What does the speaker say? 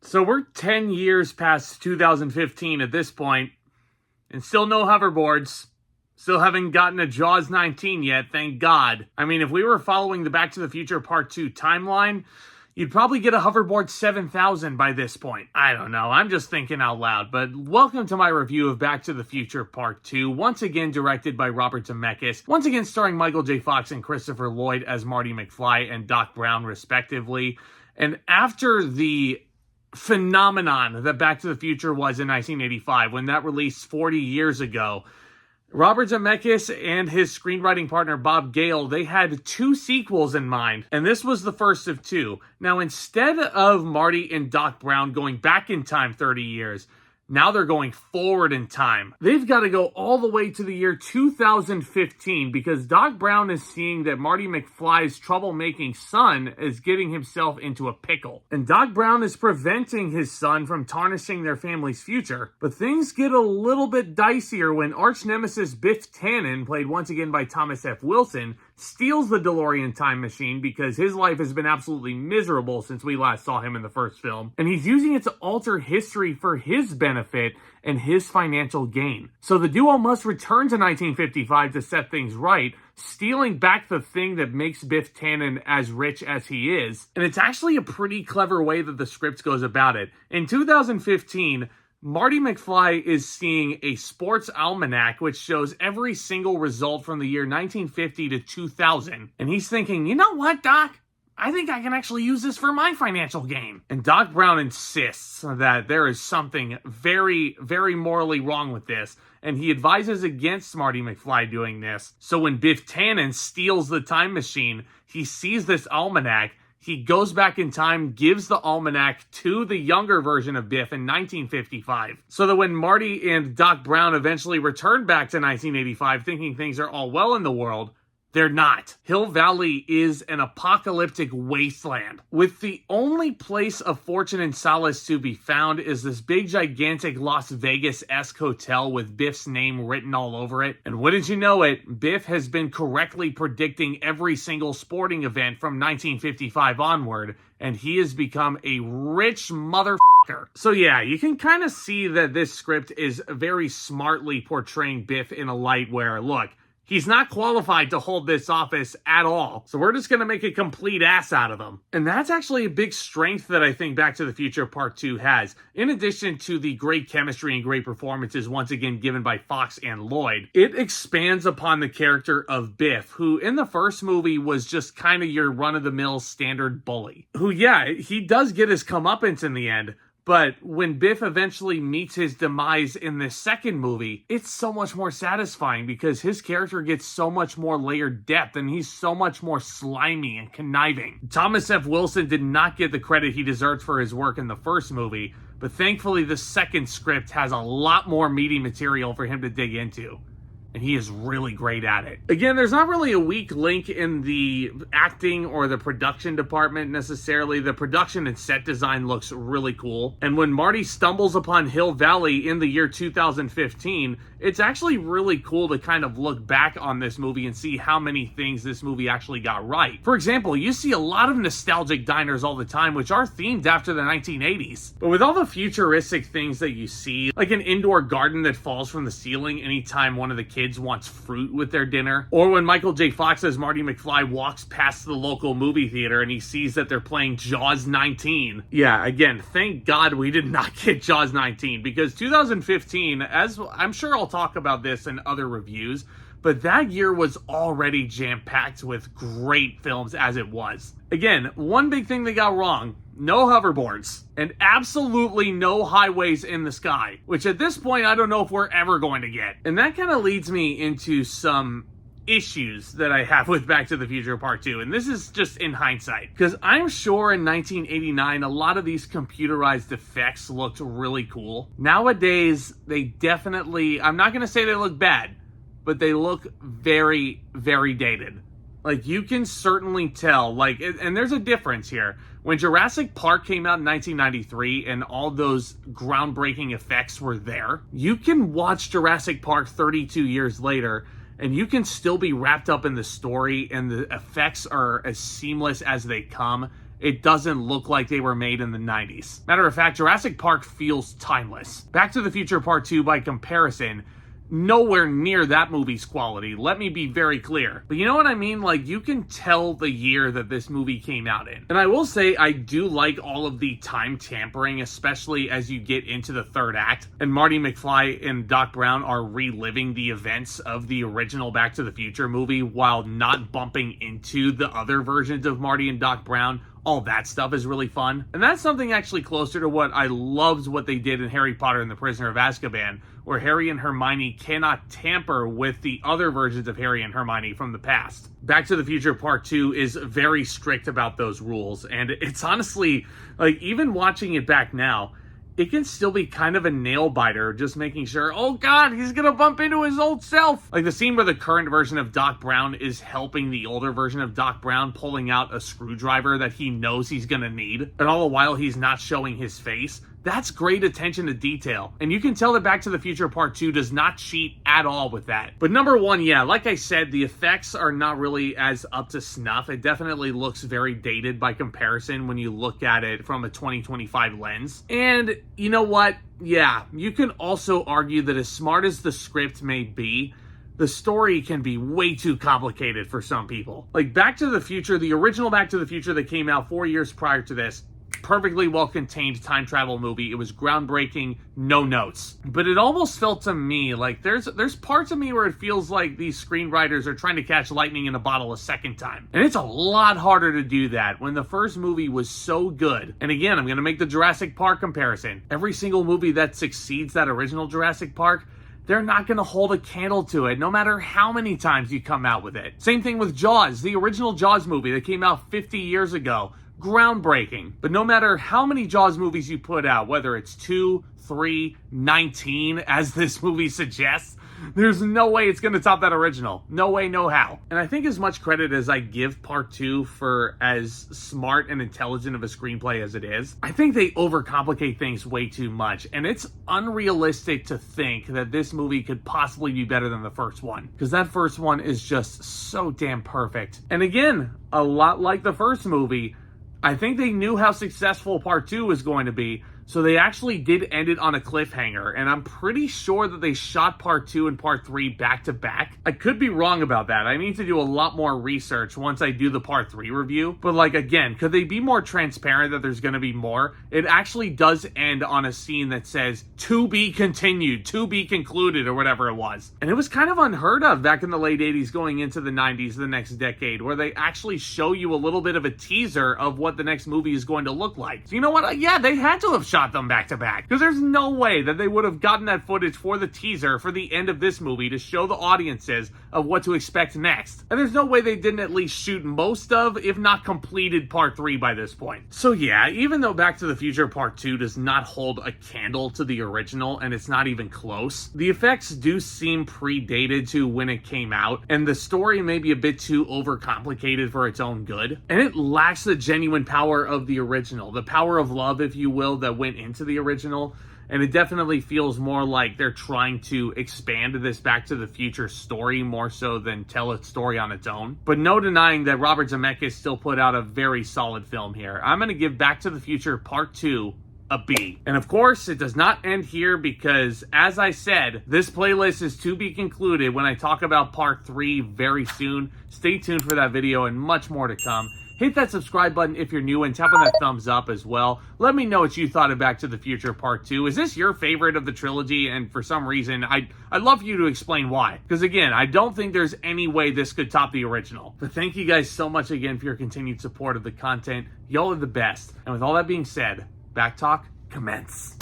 So we're 10 years past 2015 at this point, and still no hoverboards. Still haven't gotten a Jaws 19 yet, thank God. I mean, if we were following the Back to the Future Part 2 timeline, you'd probably get a hoverboard 7000 by this point. I don't know, I'm just thinking out loud. But welcome to my review of Back to the Future Part 2, once again directed by Robert Zemeckis, once again starring Michael J. Fox and Christopher Lloyd as Marty McFly and Doc Brown, respectively. And after the phenomenon that Back to the Future was in 1985, when that released 40 years ago, Robert Zemeckis and his screenwriting partner Bob Gale, they had two sequels in mind, and this was the first of two. Now, instead of Marty and Doc Brown going back in time 30 years, now they're going forward in time. They've got to go all the way to the year 2015 because Doc Brown is seeing that Marty McFly's troublemaking son is getting himself into a pickle. And Doc Brown is preventing his son from tarnishing their family's future. But things get a little bit dicier when arch nemesis Biff Tannen, played once again by Thomas F. Wilson, steals the DeLorean time machine because his life has been absolutely miserable since we last saw him in the first film. And he's using it to alter history for his benefit and his financial gain. So the duo must return to 1955 to set things right, stealing back the thing that makes Biff Tannen as rich as he is. And it's actually a pretty clever way that the script goes about it. In 2015, Marty McFly is seeing a sports almanac which shows every single result from the year 1950 to 2000. And he's thinking, you know what, Doc? I think I can actually use this for my financial gain. And Doc Brown insists that there is something very, very morally wrong with this, and he advises against Marty McFly doing this. So when Biff Tannen steals the time machine, he sees this almanac. He goes back in time, gives the almanac to the younger version of Biff in 1955. So that when Marty and Doc Brown eventually return back to 1985 thinking things are all well in the world, they're not. Hill Valley is an apocalyptic wasteland, with the only place of fortune and solace to be found is this big, gigantic Las Vegas-esque hotel with Biff's name written all over it. And wouldn't you know it, Biff has been correctly predicting every single sporting event from 1955 onward, and he has become a rich motherfucker. So yeah, you can kind of see that this script is very smartly portraying Biff in a light where, look, he's not qualified to hold this office at all, so we're just going to make a complete ass out of him. And that's actually a big strength that I think Back to the Future Part 2 has. In addition to the great chemistry and great performances once again given by Fox and Lloyd, it expands upon the character of Biff, who in the first movie was just kind of your run-of-the-mill standard bully. Who, yeah, he does get his comeuppance in the end, but when Biff eventually meets his demise in the second movie, it's so much more satisfying because his character gets so much more layered depth and he's so much more slimy and conniving. Thomas F. Wilson did not get the credit he deserved for his work in the first movie, but thankfully the second script has a lot more meaty material for him to dig into. And he is really great at it. Again, there's not really a weak link in the acting or the production department necessarily. The production and set design looks really cool. And when Marty stumbles upon Hill Valley in the year 2015, it's actually really cool to kind of look back on this movie and see how many things this movie actually got right. For example, you see a lot of nostalgic diners all the time, which are themed after the 1980s. But with all the futuristic things that you see, like an indoor garden that falls from the ceiling anytime one of the kids wants fruit with their dinner, or when Michael J. Fox as Marty McFly walks past the local movie theater and he sees that they're playing Jaws 19. Yeah, again, thank God we did not get Jaws 19, because 2015, as I'm sure I'll talk about this in other reviews, but that year was already jam-packed with great films as it was. Again, one big thing they got wrong: no hoverboards, and absolutely no highways in the sky, which at this point I don't know if we're ever going to get. And that kind of leads me into some issues that I have with Back to the Future Part 2, and this is just in hindsight, because I'm sure in 1989 a lot of these computerized effects looked really cool. Nowadays, they definitely, I'm not going to say they look bad, but they look very, very dated. Like, you can certainly tell, like, and there's a difference here. When Jurassic Park came out in 1993 and all those groundbreaking effects were there, you can watch Jurassic Park 32 years later and you can still be wrapped up in the story and the effects are as seamless as they come. it doesn't look like they were made in the 90s. Matter of fact, Jurassic Park feels timeless. Back to the Future Part 2, by comparison, nowhere near that movie's quality. Let me be very clear. But you know what I mean? Like, you can tell the year that this movie came out in. And I will say, I do like all of the time tampering, especially as you get into the third act. And Marty McFly and Doc Brown are reliving the events of the original Back to the Future movie while not bumping into the other versions of Marty and Doc Brown. All that stuff is really fun. And that's something actually closer to what I loved what they did in Harry Potter and the Prisoner of Azkaban, where Harry and Hermione cannot tamper with the other versions of Harry and Hermione from the past. Back to the Future Part 2 is very strict about those rules, and it's honestly, like, even watching it back now, it can still be kind of a nail biter, just making sure, oh god, he's gonna bump into his old self. Like the scene where the current version of Doc Brown is helping the older version of Doc Brown, pulling out a screwdriver that he knows he's gonna need, and all the while he's not showing his face. That's great attention to detail. And you can tell that Back to the Future Part 2 does not cheat at all with that. But number one, yeah, like I said, the effects are not really as up to snuff. It definitely looks very dated by comparison when you look at it from a 2025 lens. And you know what? Yeah, you can also argue that as smart as the script may be, the story can be way too complicated for some people. Like Back to the Future, the original Back to the Future that came out 4 years prior to this, perfectly well-contained time travel movie. It was groundbreaking, no notes. But it almost felt to me like there's parts of me where it feels like these screenwriters are trying to catch lightning in a bottle a second time. And it's a lot harder to do that when the first movie was so good. And again, I'm going to make the Jurassic Park comparison. Every single movie that succeeds that original Jurassic Park, they're not going to hold a candle to it, no matter how many times you come out with it. Same thing with Jaws, the original Jaws movie that came out 50 years ago. Groundbreaking. But no matter how many Jaws movies you put out, whether it's 2, 3, 19, as this movie suggests, there's no way it's going to top that original. No way, no how. And I think as much credit as I give Part 2 for as smart and intelligent of a screenplay as it is, I think they overcomplicate things way too much. And it's unrealistic to think that this movie could possibly be better than the first one, because that first one is just so damn perfect. And again, a lot like the first movie, I think they knew how successful Part 2 was going to be, so they actually did end it on a cliffhanger, and I'm pretty sure that they shot Part 2 and Part 3 back to back. I could be wrong about that. I need to do a lot more research once I do the Part 3 review, but like, again, could they be more transparent that there's going to be more? It actually does end on a scene that says, "To be continued, to be concluded," or whatever it was. And it was kind of unheard of back in the late 80s going into the 90s, the next decade, where they actually show you a little bit of a teaser of what the next movie is going to look like. So you know what? Yeah, they had to have shot them back to back, because there's no way that they would have gotten that footage for the teaser for the end of this movie to show the audiences of what to expect next. And there's no way they didn't at least shoot most of, if not completed, Part 3 by this point. So yeah, even though Back to the Future Part 2 does not hold a candle to the original, and it's not even close, the effects do seem predated to when it came out, and the story may be a bit too overcomplicated for its own good. And it lacks the genuine power of the original, the power of love, if you will, that went into the original. And it definitely feels more like they're trying to expand this Back to the Future story more so than tell a story on its own. But no denying that Robert Zemeckis still put out a very solid film here. I'm going to give Back to the Future Part 2 a B. And of course, it does not end here, because as I said, this playlist is to be concluded when I talk about Part 3 very soon. Stay tuned for that video and much more to come. Hit that subscribe button if you're new, and tap on that thumbs up as well. Let me know what you thought of Back to the Future Part 2. Is this your favorite of the trilogy? And for some reason, I'd love you to explain why. Because again, I don't think there's any way this could top the original. But thank you guys so much again for your continued support of the content. Y'all are the best. And with all that being said, Back Talk commence.